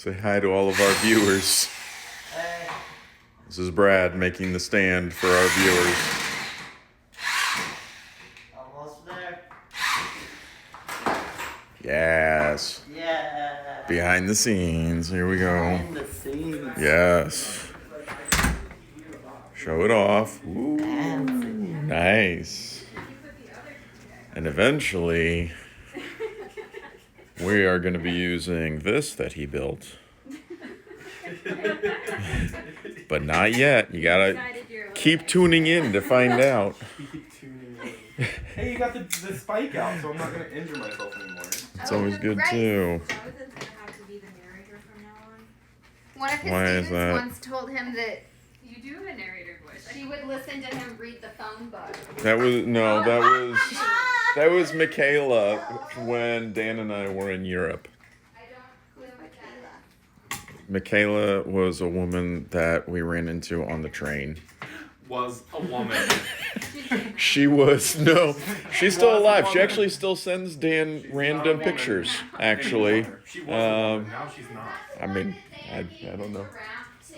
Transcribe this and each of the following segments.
Say hi to all of our viewers. Hey. This is Brad making the stand for our viewers. Almost there. Yes. Yeah. Behind the scenes. Here we go. Behind the scenes. Yes. Show it off. Ooh, Fancy. nice. And eventually, we are going to be using this that he built. But not yet. You gotta keep tuning in to find out. Keep tuning in. Hey, you got the spike out, so I'm not gonna injure myself anymore. It's always good too. Jonathan's gonna have to be the narrator from now on. One of his Why is students that? once told him that You do have a narrator voice. he would listen to him read the phone book. That was Michaela when Dan and I were in Europe. I don't clue Michaela. Michaela was a woman that we ran into on the train. Was a woman. She's still alive. She actually still sends Dan random pictures, actually. She was a woman, now she's not. I mean, I don't know. Rap too,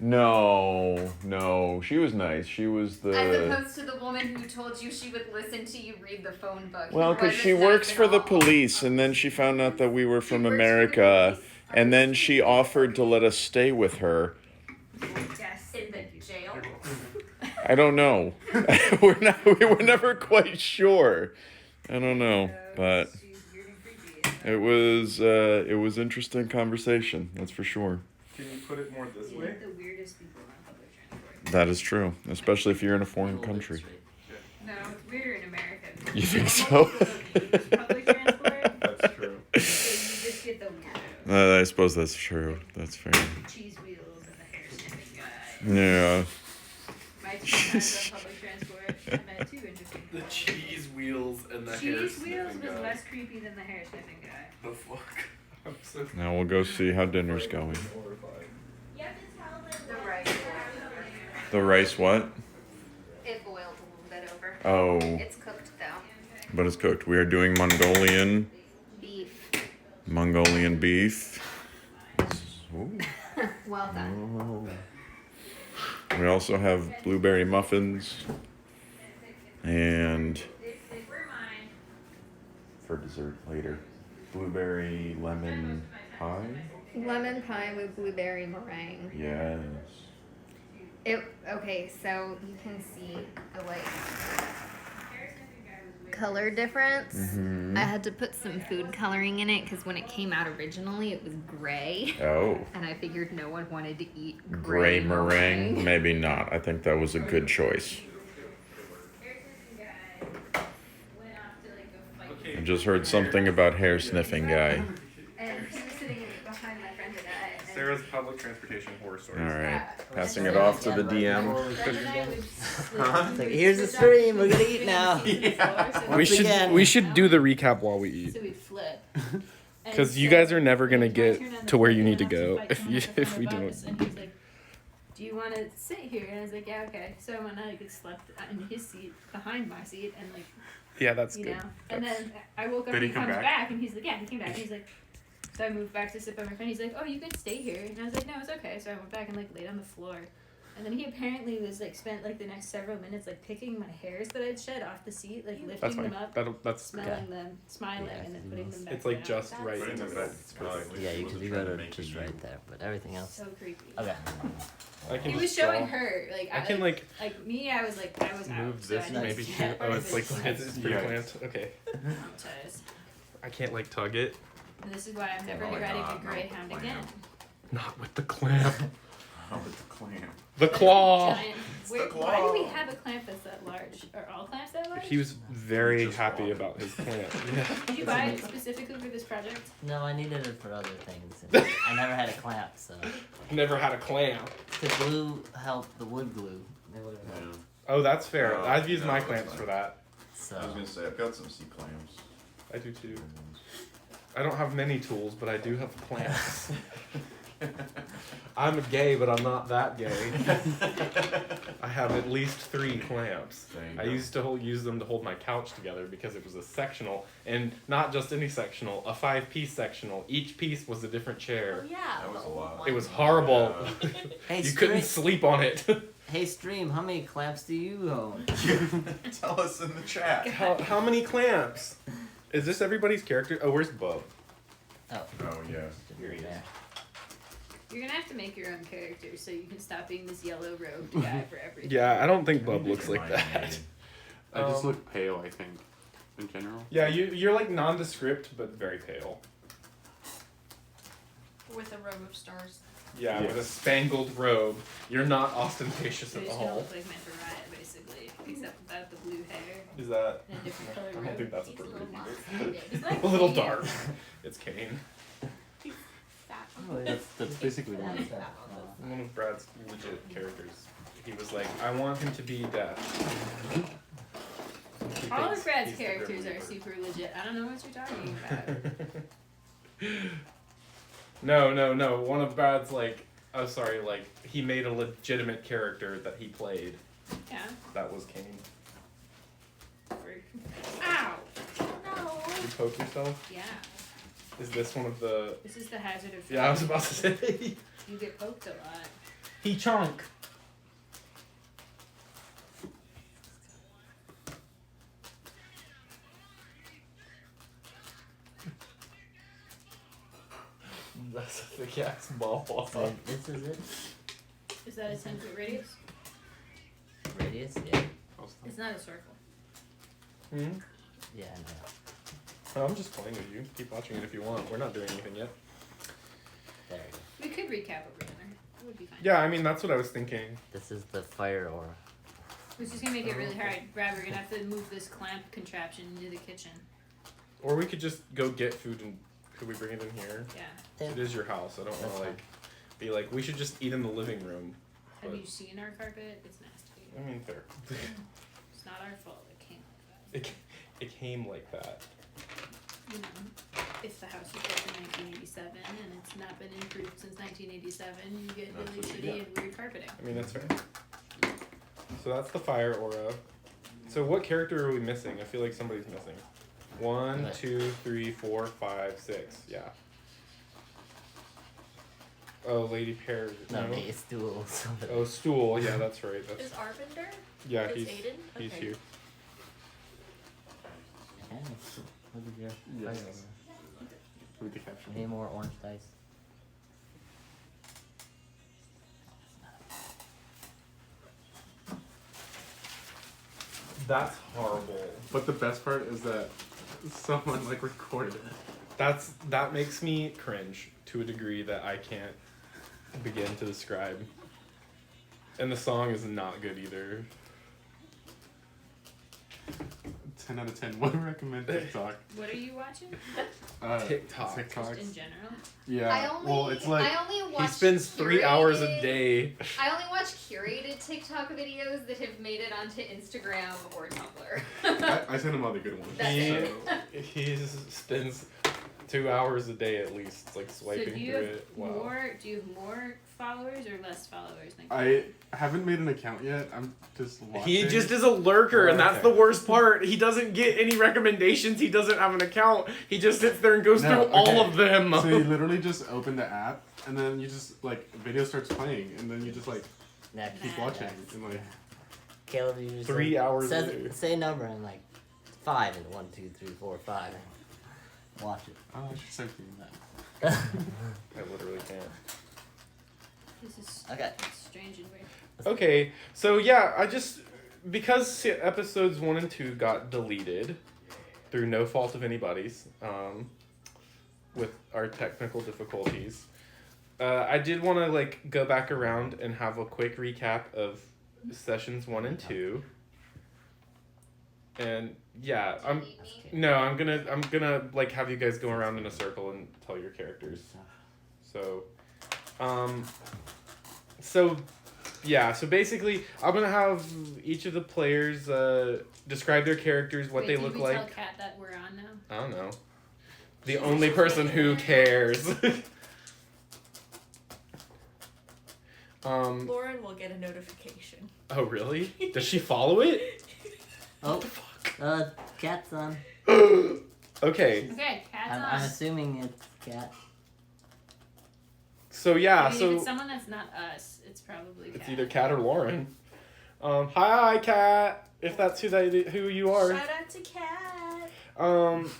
No, she was nice. She was as the... opposed to the woman who told you she would listen to you read the phone book. Well, because she Wasn't works nice for at the all. police, and then she found out that we were from works for the America, police. and then she offered to let us stay with her. Yes, in the jail. I don't know. we were never quite sure. I don't know, but She's weird and creepy. it was interesting conversation. That's for sure. Can you put it more this way? The weirdest people on public transport. That is true, especially if you're in a foreign country. No, it's weirder in America. You think so? Public transport, That's true. you just get the weirdo. I suppose that's true. That's fair. Cheese wheels and the hair sniffing guy. Yeah. My 2 times on public transport, I met 2 interesting The people. cheese wheels and the hair Cheese wheels sniffing was guy. less creepy than the hair sniffing guy. The fuck? I'm so Now we'll go see how dinner's going. horrified. The rice. The rice what? It boiled a little bit over. Oh, It's cooked though. but it's cooked. We are doing Mongolian Beef. Ooh. Well done. We also have blueberry muffins and for dessert later, blueberry lemon pie. Lemon pie with blueberry meringue. Yes. Okay, so you can see the color difference. Mm-hmm. I had to put some food coloring in it because when it came out originally it was gray. Oh, And I figured no one wanted to eat gray meringue? Maybe not. I think that was a good choice. I just heard something about hair sniffing guy. And he was sitting behind my friend and I. And Sarah's public transportation horror stories. All right, passing it off to the DM. friend and I would Huh? It's like, here's the stream. We're gonna eat now. Once again. We should do the recap while we eat. So we'd flip. Because you guys are never gonna get to where you need to go if we don't. And he was like, "Do you want to sit here?" And I was like, "Yeah, okay." So I went and I slept in his seat behind my seat, and like, Yeah, that's you good. know. And then I woke up Did and he he come comes back? back, and he's like, "Yeah, he came back." He's like, so I moved back to sit by my friend. He's like, "Oh, you can stay here," and I was like, "No, it's okay." So I went back and like laid on the floor. And then he apparently was like spent like the next several minutes like picking my hairs that I'd shed off the seat, like That's lifting fine. them up, That's smelling them, smiling, Yeah, and then putting them back. It's like down. just right. Putting them back. Yeah, you go to just right there, but everything else. So creepy. Okay. I can He was just showing draw. her like I can like me. I was out. move so this I didn't maybe see too. that part Oh, of it's it. like it's pretty Yeah. clamped. Okay. Traumatized. I can't like tug it. And this is why I'm never riding a Greyhound again. Not with the clamp. Oh, with the clam. The claw. Giant. the Why do we claw. have a clamp that's that large? Are all clamps that large? He was very happy about his clamp. Yeah. Did you buy it specifically for this project? No, I needed it for other things. And I never had a clamp, so Never had a clamp. the glue helped the wood glue. It would've helped. Oh, that's fair. Oh, I've used no, my that's clamps fine. for that. So I was gonna say I've got some C clams. I do too. I don't have many tools, but I do have clamps. I'm gay, but I'm not that gay. I have at least 3 clamps. There you I go. used to use them to hold my couch together because it was a sectional, and not just any sectional, a 5-piece sectional. Each piece was a different chair. Oh yeah. That was the a old lot. one. It was horrible. Hey, You couldn't Stream. sleep on it. Hey, Stream, how many clamps do you own? Tell us in the chat. How many clamps? Is this everybody's character? Oh, where's Bub? Oh, Oh yeah. here he there. You're gonna have to make your own character so you can stop being this yellow robed guy for everything. Yeah, I don't think Bub looks like that. I just Um, look pale, I think, in general. Yeah, you're like nondescript, but very pale. With a row of stars. Yeah, Yeah. with a spangled robe. You're not ostentatious So at you're just gonna all. look like Manta Riot, basically, except without the blue hair Is that? and a different color I don't robe. think that's He's a appropriate little either. monster. He's like A little Kane. dark. It's Kane. Fat. Oh, That's basically And one. then fat on the- One of Brad's legit characters. He was like, I want him to be Death. He All thinks of Brad's he's the Grim characters are Reaper. super legit. I don't know what you're talking about. No. One of Brad's like, oh sorry, like he made a legitimate character that he played. Yeah. That was Kane. Ow! No. You poke yourself? Yeah. Is this one of the? This is the hazard of. Yeah, I was about to say. You get poked a lot. He chunk. That's a thick ass ball. So this is it? Is that a 10-foot radius? Radius? Yeah. It's not a circle. Hmm? Yeah, I know. Oh, I'm just playing with you. Keep watching it if you want. We're not doing anything yet. There we go. We could recap over dinner. It would be fine. Yeah, I mean that's what I was thinking. This is the fire aura. Which is gonna make it really Oh, okay. hard. Brad, we're gonna have to move this clamp contraption into the kitchen. Or we could just go get food and could we bring it in here? Yeah. Yeah. It is your house. I don't That's want to like be like we should just eat in the living room. Have But- you seen our carpet? It's nasty. I mean, fair. It's not our fault. It came like that. It came like that. You know, if the house was built in 1987 and it's not been improved since 1987, you get That's really what you shitty get. and weird carpeting. I mean that's fair. So that's the fire aura. So what character are we missing? I feel like somebody's missing. 1, Right. 2, 3, 4, 5, 6. Yeah. Oh, Lady Pear. No, No. it's dual. So Oh, Stool. Yeah, that's right. That's Is Arvinder? yeah. Is He's Aiden? he's Okay. here. yeah. Look at your Yes. fire aura. Read the caption. Any more orange dice? That's horrible. But the best part is that someone like recorded it. That makes me cringe to a degree that I can't begin to describe. And the song is not good either. 10 out of 10. Would recommend TikTok. What are you watching? TikTok. TikToks. Just in general? Yeah. I only, well, it's like I only watch He spends 3 hours a curated- day. I only watch curated TikTok videos that have made it onto Instagram or Tumblr. I sent him all the good ones. That's He it. he spends 2 hours a day at least, like swiping So do you through have it. Wow. do you have more followers or less followers than I haven't made an account yet. I'm just watching. He just is a lurker, and that's Okay. the worst part. He doesn't get any recommendations. He doesn't have an account. He just sits there and goes No, through all okay. of them. So you literally just open the app, and then you just like video starts playing, and then you just like Nah, keep watching, and like Caleb, you just 3 hours says, later. say a number and like 5 and 1, 2, 3, 4, 5. Watch it. oh, I should start doing that. I literally can't. this is Okay. strange and weird. Okay, so yeah, I just because episodes 1 and 2 got deleted through no fault of anybody's, with our technical difficulties, I did want to like go back around and have a quick recap of sessions 1 and 2. And yeah, I'm gonna like have you guys go around in a circle and tell your characters. So, so basically, I'm gonna have each of the players describe their characters, what Wait, they did look we like. tell Kat that we're on now? I don't know. The only person who cares. Lauren will get a notification. Oh, really? Does she follow it? Oh, cat's on. Okay. Okay, cat's on. I'm assuming it's cat. So yeah, I mean, if so it's someone that's not us, it's probably it's cat. either Cat or Lauren. Hi, Cat. If that's who you are. Shout out to Cat.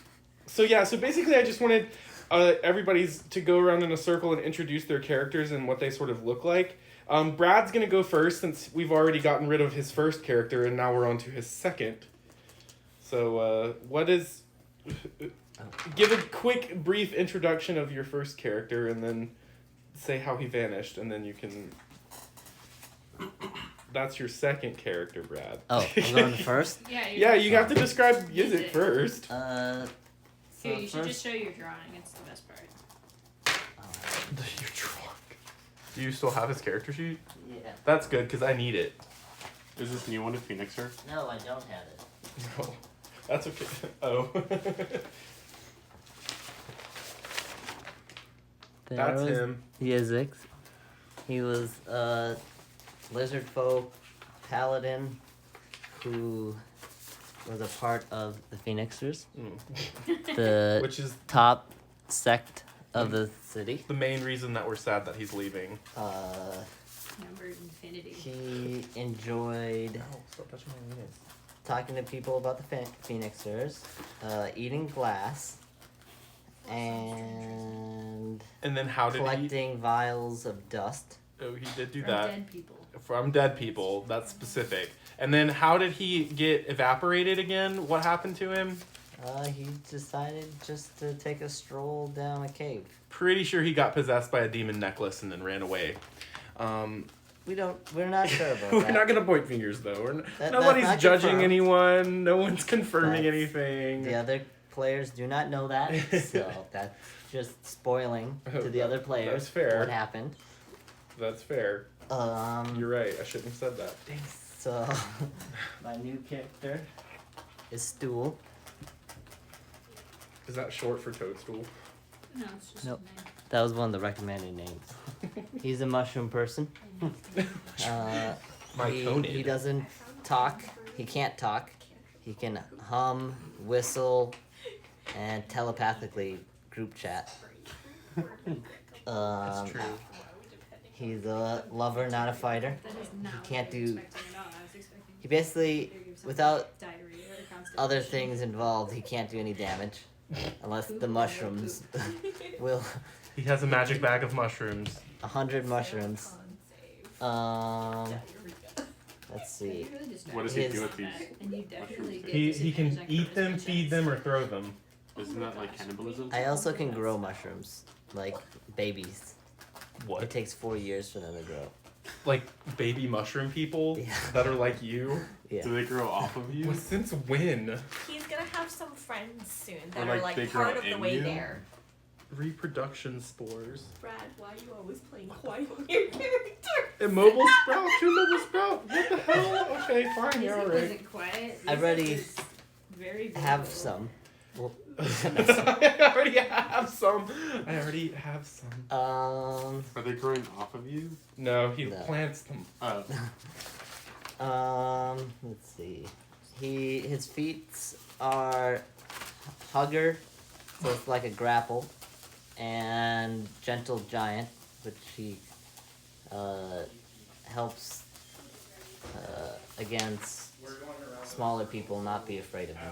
So yeah, so basically I just wanted everybody's to go around in a circle and introduce their characters and what they sort of look like. Brad's gonna go first since we've already gotten rid of his first character and now we're on to his second. So give a quick brief introduction of your first character and then say how he vanished and then you can. That's your second character, Brad. Oh, I'm going first? Yeah, you have to describe Yizik first. Here, you should just show your drawing. It's the best part. You're drunk. Do you still have his character sheet? Yeah. That's good, because I need it. Is this new one a Phoenixer? No, I don't have it. No. That's okay. Oh. That's him. Yizik. He was a lizard folk paladin who was a part of the Phoenixers, the Which is top sect of the city. the main reason that we're sad that he's leaving. Number infinity. He enjoyed Stop touching my penis. talking to people about the Phoenixers, eating glass, and And then how did collecting vials of dust. Oh, he did do From that. dead people. From dead people. That's specific. And then how did he get evaporated again? What happened to him? He decided just to take a stroll down a cave. Pretty sure he got possessed by a demon necklace and then ran away. We're not sure about We're that. not gonna point fingers though. That's Nobody's not judging confirmed. anyone. No one's confirming That's- anything. The other players do not know that, so that's just spoiling to the other players That's fair. what happened. That's fair. You're right. I shouldn't have said that. So my new character is Stool. Is that short for toadstool? No, it's just Nope. a name. That was one of the recommended names. He's a mushroom person. He doesn't talk. He can't talk. He can hum, whistle, and telepathically group chat. That's true. He's a lover, not a fighter. That is not what can't I do- was expecting at all. I was expecting He basically, either give something without diarrhea or constipation. other things involved, he can't do any damage. Unless the mushrooms will. He has a magic bag of mushrooms. 100 mushrooms. Let's see. What does he His- do with these? And you definitely get He can disadvantage on eat them, charisma feed checks. them, or throw them. Isn't that like cannibalism? I also can grow mushrooms, like babies. What? It takes 4 years for them to grow. Like baby mushroom people Yeah. that are like you? Yeah. Do they grow off of you? Well, since when? He's gonna have some friends soon that Or, are like, they like part grow of the in way you? there. Reproduction spores. Brad, why are you always playing quiet on your character? Immobile sprout, two mobile sprout. What the hell? Okay, fine, you're Music alright. wasn't quiet. I already Music is very Have vocal. some. Well, I already have some. Are they growing off of you? No, he No. plants them. let's see. His feet are hugger, so it's like a grapple, and gentle giant, which he helps against smaller people not be afraid of him.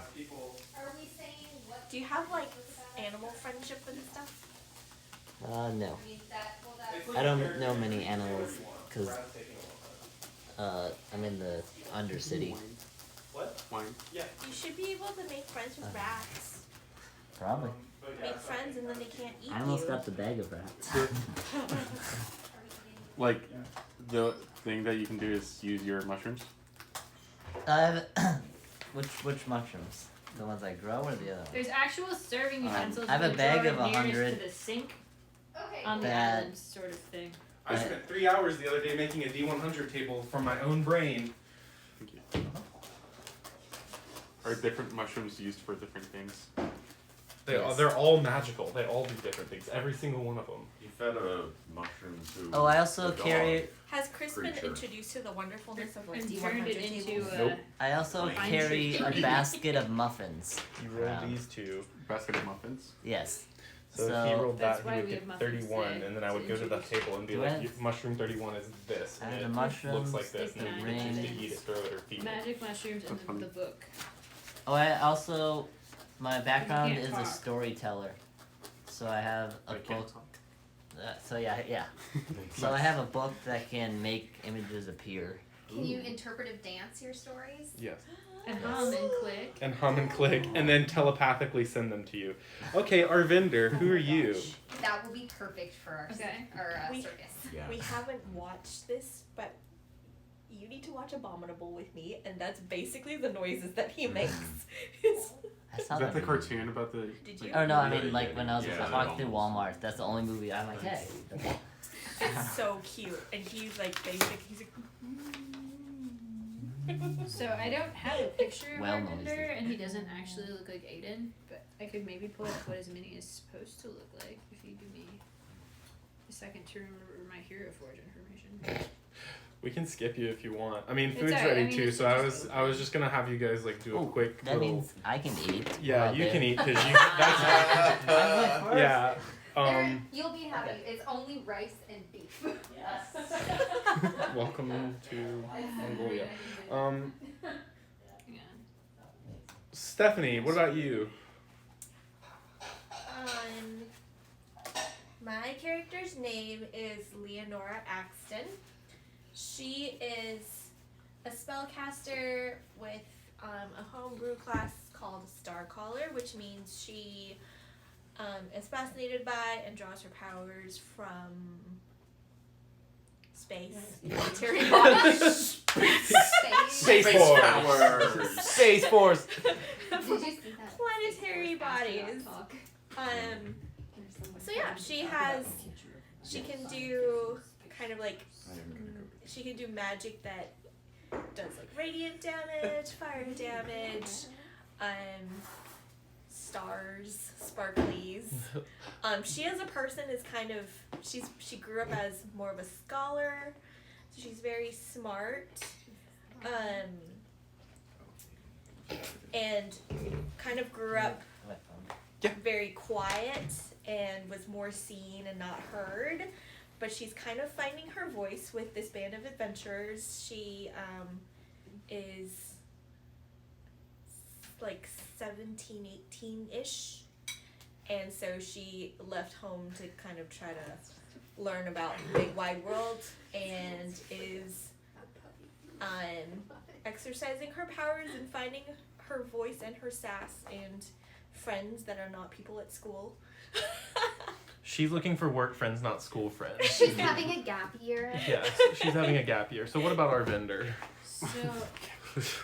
Are we saying what? Do you have like animal friendship and stuff? No, I mean, that's I don't know many animals because I'm in the Undercity. Wine. You should be able to make friends with rats. Probably. Make friends and then they can't eat I almost you. got the bag of rats. Like, the thing that you can do is use your mushrooms. Which mushrooms? The ones I grow or the other ones? There's actual serving utensils. I have a in the bag drawer of nearest 100. to the sink okay. on the That- island sort of thing. I spent 3 hours the other day making a D100 table from my own brain. Thank you. Are different mushrooms used for different things? They're all magical. They all do different things. Every single one of them. You fed a mushroom to. Oh, I also the dog. carry. Has Chris been Creature. introduced to the wonderfulness of like And D100 turned it into tables? Nope. I also Fine. carry a basket of muffins. You roll around. these two. Basket of muffins. Yes. So, if he So- rolled That's that, why he would we get have muffins 31, today, and then I would to go to the introduce. table and be Do like, I- mushroom 31 is this, I have and the it mushrooms, looks like this, stick and you knife, can choose to rings. eat it, throw it, or feed it. Magic mushrooms and That's funny. the book. Oh, I also, my background can't is talk. a storyteller. So I have a I can't book. talk. So yeah. So I have a book that can make images appear. Can you interpretive dance your stories? Yes. And hum and click. And hum and click, and then telepathically send them to you. Okay, our vendor, who are you? That will be perfect for our Okay. We- circus. Yeah. We haven't watched this, but you need to watch Abominable with me, and that's basically the noises that he makes. That's Is not that the movie. cartoon about the? Did you? Oh no, I Yeah, mean like when I was yeah, walking through yeah. Walmart. That's the only movie I'm like, hey. It's so cute, and he's like basic. He's like. So I don't have a picture of Well our noisy. vendor, and he doesn't actually look like Aiden, but I could maybe pull up what his mini is supposed to look like if you give me a second to remember my Hero Forge information. We can skip you if you want. I mean, It's food's alright, ready I mean, too, it's so I just was I was just gonna have you guys like do a Oh, quick that little. means I can eat. Yeah, Well, you then. can eat because you. That's. I went first. Yeah. There, you'll be happy. It's only rice and beef. Welcome to Mongolia. Yeah. Stephanie, what about you? My character's name is Leonora Axton. She is a spellcaster with a homebrew class called Starcaller, which means she is fascinated by and draws her powers from space, military bodies. Space Force. powers. Space Force. Did you see that? Planetary bodies. Talk. So yeah, she can do kind of like, she can do magic that does like radiant damage, fire damage, stars, sparklies. She as a person is kind of, she grew up as more of a scholar, so she's very smart, and kind of grew up very quiet and was more seen and not heard, but she's kind of finding her voice with this band of adventurers. She is like 17, 18-ish, and so she left home to kind of try to learn about the big wide world, and is exercising her powers and finding her voice and her sass and friends that are not people at school. She's looking for work friends, not school friends. She's having a gap year. Yes, she's having a gap year. So what about our vendor? So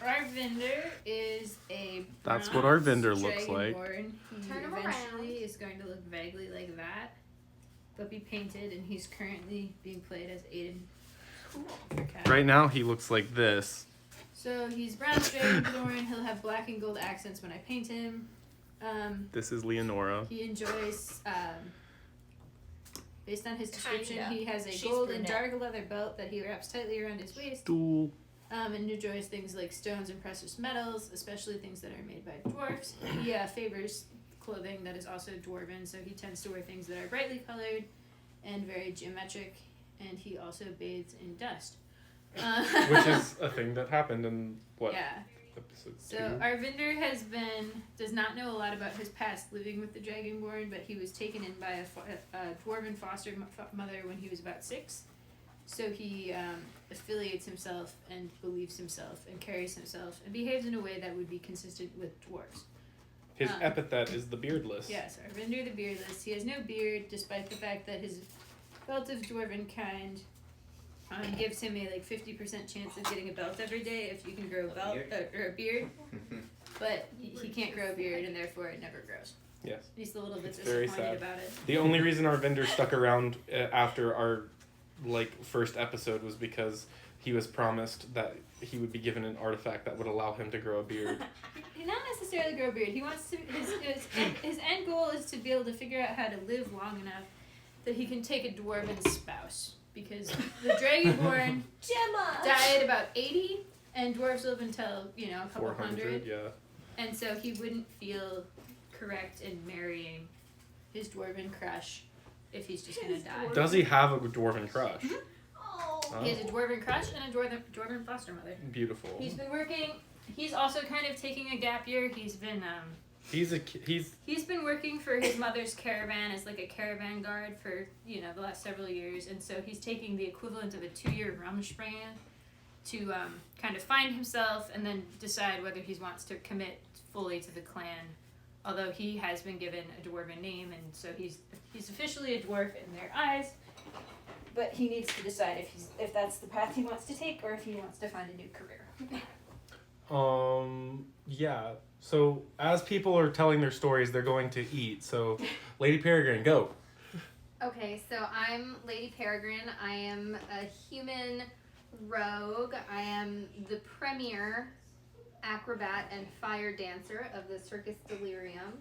our vendor is a That's what our bronze vendor looks like. dragonborn. He Turn him eventually around. is going to look vaguely like that, but be painted, and he's currently being played as Aiden. Okay. Right now he looks like this. So he's bronze dragonborn. He'll have black and gold accents when I paint him. This is Leonora. He enjoys, based on his description, Kinda. he has a She's gold and brunette. dark leather belt that he wraps tightly around his waist. Stool. And enjoys things like stones and precious metals, especially things that are made by dwarfs. He favors clothing that is also dwarven, so he tends to wear things that are brightly colored and very geometric, and he also bathes in dust. Which is a thing that happened in what Yeah. episode So 2? our vendor does not know a lot about his past living with the Dragonborn, but he was taken in by a dwarven foster mother when he was about 6. So he affiliates himself and believes himself and carries himself and behaves in a way that would be consistent with dwarves. His epithet is the beardless. Yes, our vendor the beardless. He has no beard, despite the fact that his belt of dwarven kind gives him a 50% chance of getting a belt every day if you can grow a belt or a beard. But he can't grow a beard, and therefore it never grows. Yes. He's a little bit It's very disappointed sad. about it. The only reason our vendor stuck around after our first episode was because he was promised that he would be given an artifact that would allow him to grow a beard. Not necessarily grow a beard. He wants to. His end goal is to be able to figure out how to live long enough that he can take a dwarven spouse. Because the Dragonborn Gemma! died about 80, and dwarves live until a couple 400, hundred. yeah. And so he wouldn't feel correct in marrying his dwarven crush if he's just gonna die. Does he have a dwarven crush? Oh. He has a dwarven crush and a dwarven foster mother. Beautiful. He's been working. He's also kind of taking a gap year. He's been He's been working for his mother's caravan as like a caravan guard for the last several years, and so he's taking the equivalent of a 2-year Rumspringa to kind of find himself and then decide whether he wants to commit fully to the clan. Although he has been given a dwarven name, and so he's officially a dwarf in their eyes. But he needs to decide if that's the path he wants to take or if he wants to find a new career. Yeah. So as people are telling their stories, they're going to eat. So, Lady Peregrine, go. Okay, so I'm Lady Peregrine. I am a human rogue. I am the premier acrobat and fire dancer of the Circus Delirium.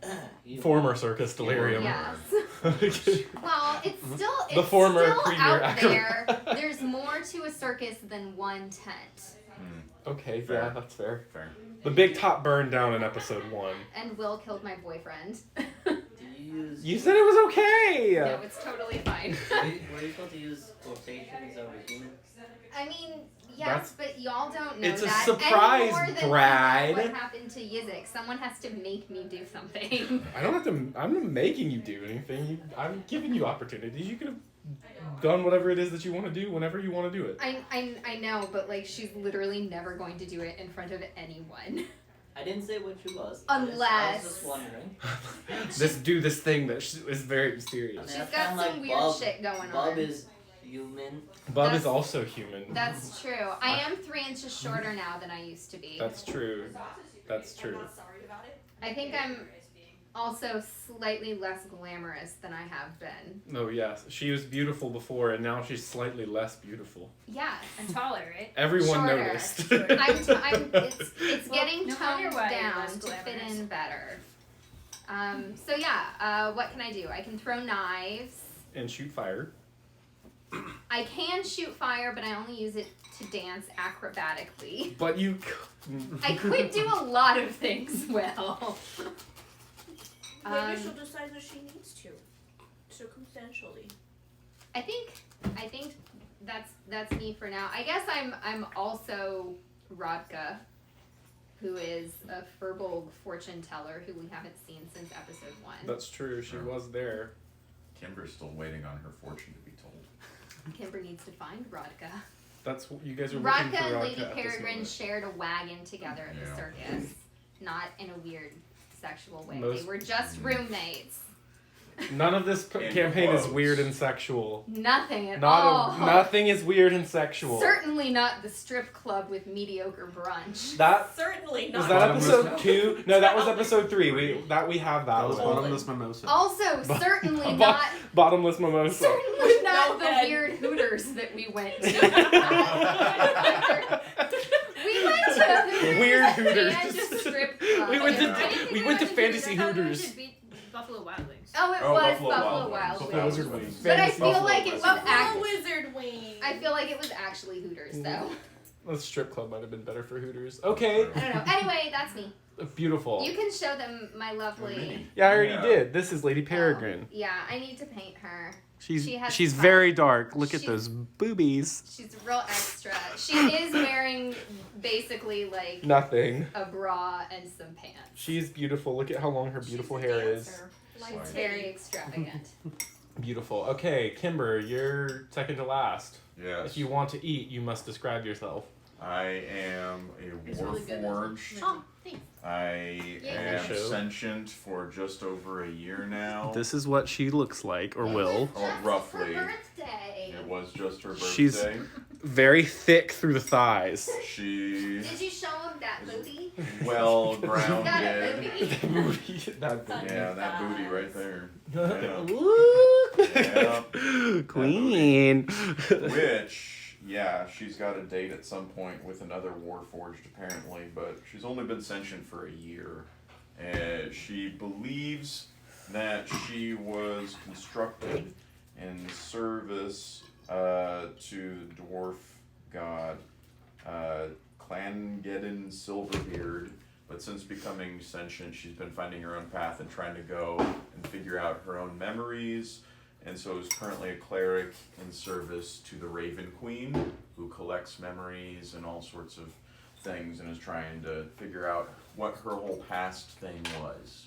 Former Circus Delirium. Yes. Okay. Well, it's still The former still premier out there. acrobat. There's more to a circus than one tent. Okay, Fair. yeah, that's fair. Fair. The big top burned down in episode 1. And Will killed my boyfriend. You said it was okay! No, it's totally fine. Were you supposed to use quotations over human? I mean, yes, That's- but y'all don't know It's a that surprise, any more than Bride. what happened to Yizik. Someone has to make me do something. I don't have to. I'm not making you do anything. I'm giving you opportunities. You could have done whatever it is that you want to do whenever you want to do it. I know, but like she's literally never going to do it in front of anyone. I didn't say what she was. Unless- I was just wondering. This thing that is very mysterious. She's That's got kinda some like weird Bub. shit going Bub on. is human. Bub That's- is also human. That's true. I am 3 inches shorter now than I used to be. That's true. That's true. I think I'm also slightly less glamorous than I have been. Oh yes, she was beautiful before, and now she's slightly less beautiful. Yeah. And taller, right? Everyone Shorter. noticed. It's Well, getting no wonder toned why you're down less to fit glamorous. in better. So yeah, what can I do? I can throw knives. And shoot fire. I can shoot fire, but I only use it to dance acrobatically. But you. I could do a lot of things well. Maybe she'll decide that she needs to. Circumstantially. I think that's me for now. I guess I'm also Rodka, who is a Furbolg fortune teller who we haven't seen since episode 1. That's true. She was there. Kimber's still waiting on her fortune to be told. Kimber needs to find Rodka. That's you guys are looking Rodka for and Rodka Lady at this Peregrine moment. shared a wagon together at the Yeah. circus, not in a weird sexual way. Most- They were just roommates. None of this And campaign is clothes. weird and sexual. Nothing at all. Nothing is weird and sexual. Certainly not the strip club with mediocre brunch. That Certainly was not. that Bottomless episode mouth. 2? No, that was episode 3. We have that That was one. bottomless mimosa. Also, certainly Bo- not. Bottomless mimosa. Certainly not No the head. weird Hooters that we went to. We went to Weird and Hooters. a strip club. We went to- I didn't think we went to to Fantasy I thought we Hooters. should beat Buffalo Wild Wings. Oh, it Oh, was Buffalo Buffalo Wild Wild Wings. Wings. Wizard Wings. But I Fantasy feel Buffalo like it was Wizard act- Wizard Wing. I feel like it was actually Hooters, though. The strip club might have been better for Hooters. Okay. I don't know. Anyway, that's me. Beautiful. You can show them my lovely. Yeah, I already Yeah. did. This is Lady Peregrine. Yeah, I need to paint her. She's She has she's fun. very dark. Look at She's- those boobies. She's real extra. She is wearing basically like Nothing. a bra and some pants. She's beautiful. Look at how long her beautiful hair is. It's very extravagant. Beautiful. Okay, Kimber, you're second to last. Yes. If you want to eat, you must describe yourself. I am a It's really good, warforged. Oh, thanks. I am Show. sentient for just over a year now. This is what she looks like, or will. Oh, roughly. Her birthday. It was just her birthday. She's- Very thick through the thighs. She Did you show him that booty? well Got a grounded. booty. That booty. That booty. Yeah, that booty right there. Yeah. Woo! Yeah. Queen. Which yeah, she's got a date at some point with another Warforged apparently, but she's only been sentient for a year. And she believes that she was constructed in service to the dwarf god Clangeddon Silverbeard, but since becoming sentient, she's been finding her own path and trying to go and figure out her own memories, and so is currently a cleric in service to the Raven Queen, who collects memories and all sorts of things, and is trying to figure out what her whole past thing was.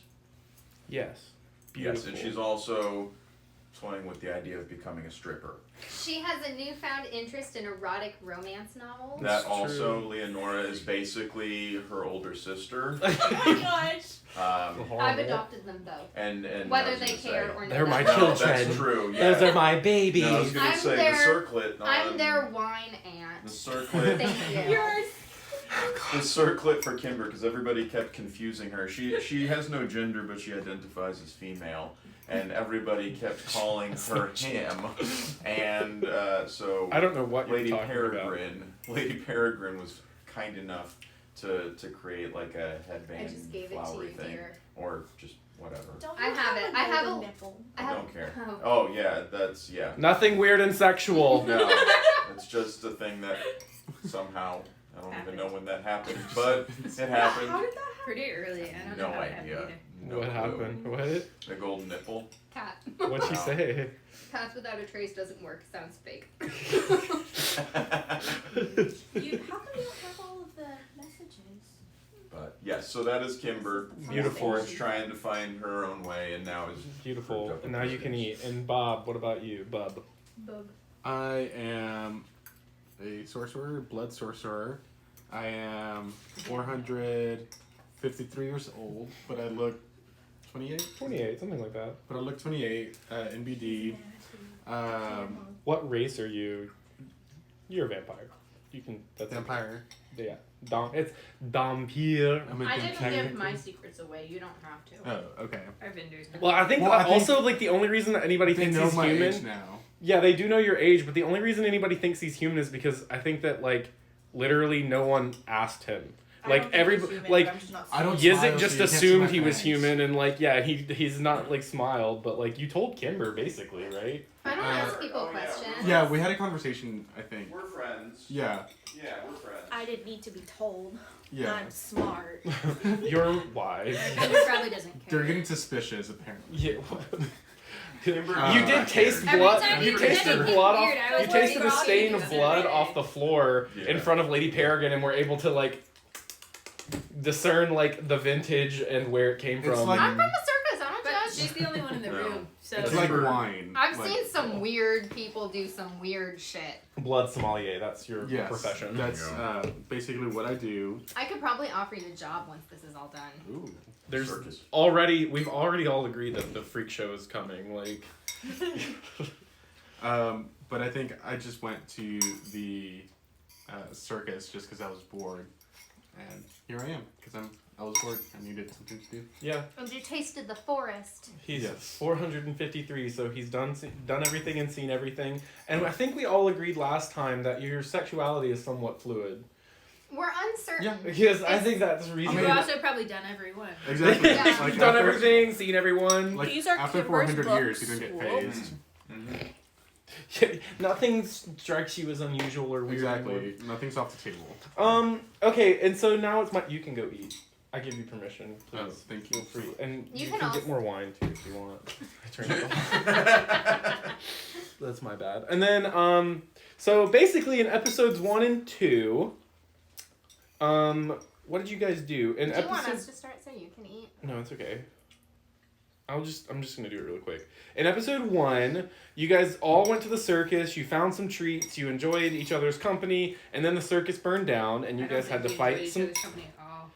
Yes. Yes, Beautiful. and she's also toying with the idea of becoming a stripper. She has a newfound interest in erotic romance novels. That That's also, true. Leonora is basically her older sister. Oh my gosh. I've adopted them both, And whether I was they gonna care say, or not. They're my no, children. that's true. Yeah. Those are my babies. No, I was gonna I'm say their- the circlet. I'm their wine aunt. The circlet. Thank you. Yours. The circlet for Kimber, because everybody kept confusing her. She has no gender, but she identifies as female, and everybody kept calling her him. And so I don't know what you're Lady talking Peregrine, Lady Peregrine was kind enough to create like a I headband just gave it to flowery you, thing, dear. or just whatever. Don't I you have it. I have golden a- nipple? I I have, don't care. Oh. Oh yeah, that's yeah. about. Nothing weird and sexual. No, it's just a thing that somehow I don't even know when that happened, but it happened. How did that Pretty early. I don't No know how it happened idea. either. No What clue. happened? What? The golden nipple. Cat. What'd she Wow. say? Path without a trace doesn't work. Sounds fake. happen? How come you don't have all of the messages? But yes, so that is Kimber. Beautiful. Warforged trying to find her own way, and now is Beautiful. And now you can eat. And Bob, what about you, Bub? Bub. I am a sorcerer, blood sorcerer. I am 453 years old, but I look 28. 28, something like that. But I look 28. NBD. What race are you? You're a vampire. You can. That's Vampire. Yeah. It's Dampire. I'm a I didn't vampire. give my secrets away. You don't have to. Oh, okay. Our vendors. Well, I think Well, I think also like the only reason that anybody They thinks know he's my human. age now. Yeah, they do know your age, but the only reason anybody thinks he's human is because I think that like literally no one asked him. Like everybody, like I don't smile, Yizik so just you can't see assumed my he was fangs. human, and like yeah, he's not like smiled, but like you told Kimber basically, right? I don't ask people oh, yeah. questions. Yeah, we had a conversation, I think. We're friends. Yeah. Yeah, we're friends. I didn't need to be told. Yeah. I'm smart. You're wise. Vendor probably doesn't care. They're getting suspicious, apparently. Yeah. Kimber, You I did taste cared. blood. Every time You you tasted did anything blood weird, I off. was You tasted like, a stain "Oh, of you blood did." off the floor in Yeah. front of Lady Peregrine, and we're able to like discern like the vintage and where it came It's from. like- I'm from a circus. I don't But judge. she's the only one in the No. room, so It's It's like for- wine. I've like, seen some weird people do some weird shit. Blood sommelier. That's your Yes, profession. That's basically what I do. I could probably offer you a job once this is all done. Ooh. There's Circus. we've already all agreed that the freak show is coming. Like But I think I just went to the circus just because I was bored, and here I am because I was bored. I needed something to do. yeah, And you tasted the forest. he's Yes. 453, so he's done everything and seen everything. And I think we all agreed last time that your sexuality is somewhat fluid. We're uncertain. Yeah. Because I think that's reasonable. you've mean- also probably done every one. Exactly. Yeah. Like You've done after- everything, seen everyone. Like These are after Kimber's 400 years, books. you don't get Whoops. phased. Nothing strikes you as unusual or weird. Exactly. Nothing's off the table. Okay, and so now it's you can go eat. I give you permission, please. Oh, thank you. Feel free, and You you, can can also- get more wine too if you want. I turned it off. That's my bad. And then, so basically in episodes 1 and 2, what did you guys do? In Do you want episode us to start so you can eat? No, it's okay. I'm just gonna do it really quick. In episode 1, you guys all went to the circus, you found some treats, you enjoyed each other's company, and then the circus burned down and you I don't guys had to think we enjoyed fight each some other's company at all.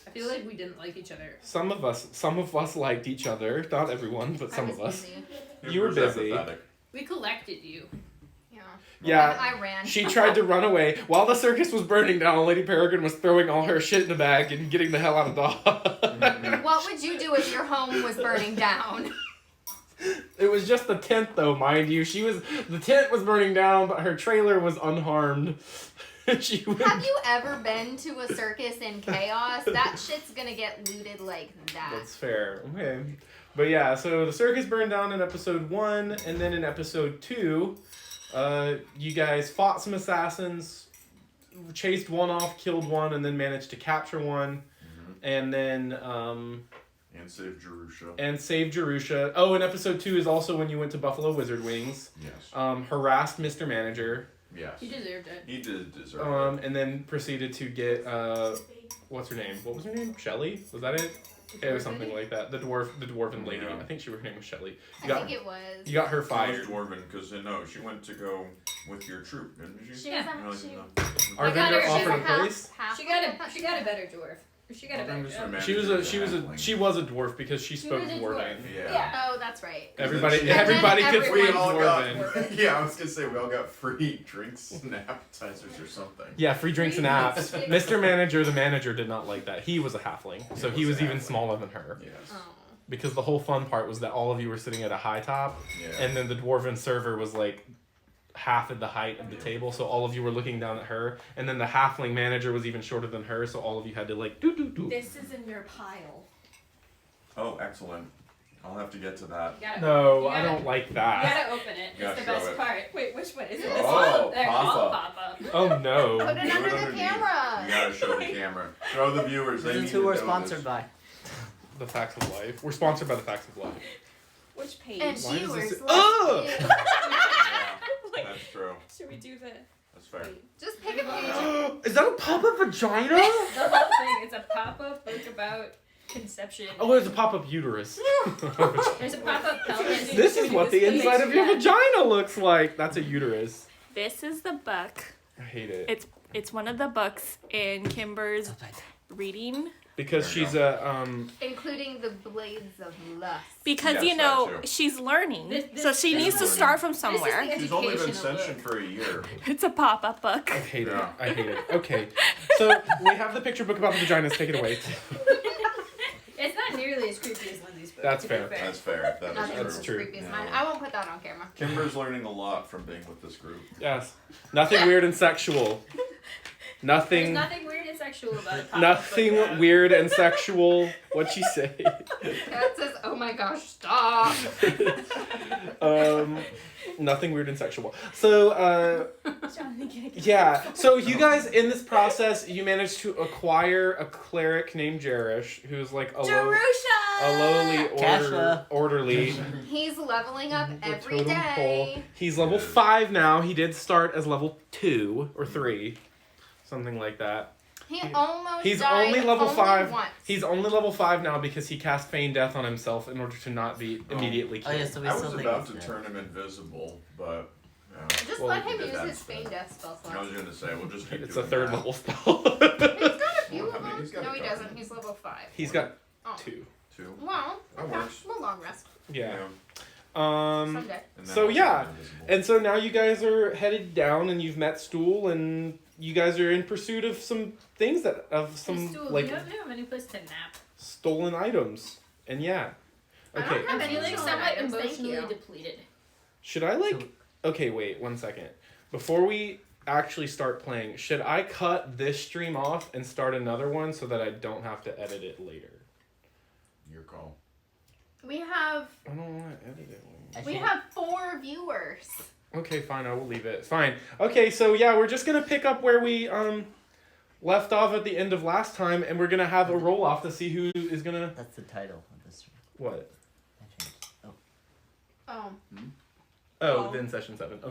I feel like we didn't like each other. some of us liked each other. Not everyone, but some I of was us. busy. You were Kimber's busy. apathetic. We collected you. Yeah. Yeah. I ran. She tried to run away while the circus was burning down. Lady Peregrine was throwing all her shit in a bag and getting the hell out of Dodge. What would you do if your home was burning down? It was just the tent, though, mind you. The tent was burning down, but her trailer was unharmed. Have you ever been to a circus in chaos? That shit's gonna get looted like that. That's fair. Okay. But yeah, so the circus burned down in episode 1, and then in episode 2, you guys fought some assassins, chased one off, killed one, and then managed to capture one. And then And save Jerusha. saved Jerusha. Oh, and episode 2 is also when you went to Buffalo Wizard Wings. Yes. Harassed Mr. Manager. Yes. He deserved it. He did deserve it. And then proceeded to get what's her name? What was her name? Shelley? Was that it? It was something like that. The dwarven lady. Yeah. I think her name was Shelley. I think it was. You got her She fired. was dwarven because no, she went to go with your troop, didn't she? She Yeah. was No, actually. Our I got vendor her. offered a She's a place. half She got a better dwarf. She got a better dwarf. She was a dwarf because she spoke was a dwarven. dwarf. Yeah. Oh, that's right. Everybody And then could everyone- speak We all got. dwarven. Yeah, I was gonna say we all got free drinks and appetizers or something. Yeah, free drinks and apps. Mr. Manager, the manager, did not like that. He was a halfling, so he was even smaller than her. Yes. Oh. Because the whole fun part was that all of you were sitting at a high top, Yeah. and then the dwarven server was like half of the height of the table, so all of you were looking down at her, and then the halfling manager was even shorter than her, so all of you had to like do. This is in your pile. Oh, excellent. I'll have to get to that. You gotta, No, you I gotta- don't like You that. gotta open it. Yeah, It's the show best it. part. Wait, which one is it? Oh, This one? They're pop all up. pop up. Oh no. Put it Do under the underneath. camera. You gotta show the camera. Show the viewers. They This need is to who we're know sponsored this. by. The Facts of Life. We're sponsored by the Facts of Life. Which page? And Why does viewers, this- let's Ugh! see. Like, That's true. should we do the? That's fair. Just pick a page. Is that a pop-up vagina? The whole thing. It's a pop-up book about conception. Oh, there's a pop-up uterus. There's a pop-up pelvis. This is what the inside of your vagina. vagina looks like. That's a uterus. This is the book. I hate it. It's one of the books in Kimber's reading. Because There you she's a Including the blades of lust. Because Yes, that too. she's learning, This- so she this needs to is start from This is somewhere. the She's only been educational sentient book. for a year. It's a pop-up book. I hate it. Yeah. I hate it. Okay. So we have the picture book about the vaginas. Take it away. It's not nearly as creepy as Lindsay's book. That's to be fair. That's fair. That Nothing is That's as true. creepy as No. mine. I won't put that on camera. Kimber's learning a lot from being with this group. Yes. Nothing weird and sexual. There's Nothing. nothing weird and sexual about it. Nothing weird and sexual. What'd she say? Kat says, "Oh my gosh, stop!" Nothing weird and sexual. So, yeah. So you guys, in this process, you managed to acquire a cleric named Jerish, who's like a lowly Kasha. orderly. He's leveling up The every totem pole. day. He's level 5 now. He did start as level 2 or 3, something like that. He almost He's died only level 5. once. He's only level 5 now because he cast Feign Death on himself in order to not be immediately Oh killed. yeah, so we I still was think about he's to dead. turn him invisible, but Just Well, let he him did use that his instead. Feign Death spell slot. I was gonna say we'll just keep It's a doing 3rd that. level spell. He's got a few Well, of I mean, he's them. got No, a he couple. doesn't. He's level 5. He's got Oh. 2. Two. Well, That okay. works. We'll long rest. Yeah. And Someday. then So, I'll yeah. turn invisible. And so now you guys are headed down and you've met Stool and you guys are in pursuit of some things some Stool, like you don't have any place to nap. stolen items. And yeah. I don't Okay. have I'm any feeling stolen somewhat items, thank emotionally you. depleted. Should I like okay, wait, 1 second. Before we actually start playing, should I cut this stream off and start another one so that I don't have to edit it later? Your call. We have I don't want to edit it. we have 4 viewers. Okay, fine, I will leave it. Fine. Okay, so yeah, we're just gonna pick up where we left off at the end of last time, and we're gonna have a roll off to see who is gonna That's the title of this. what? I changed. Oh. Oh. Oh, then session 7. Okay.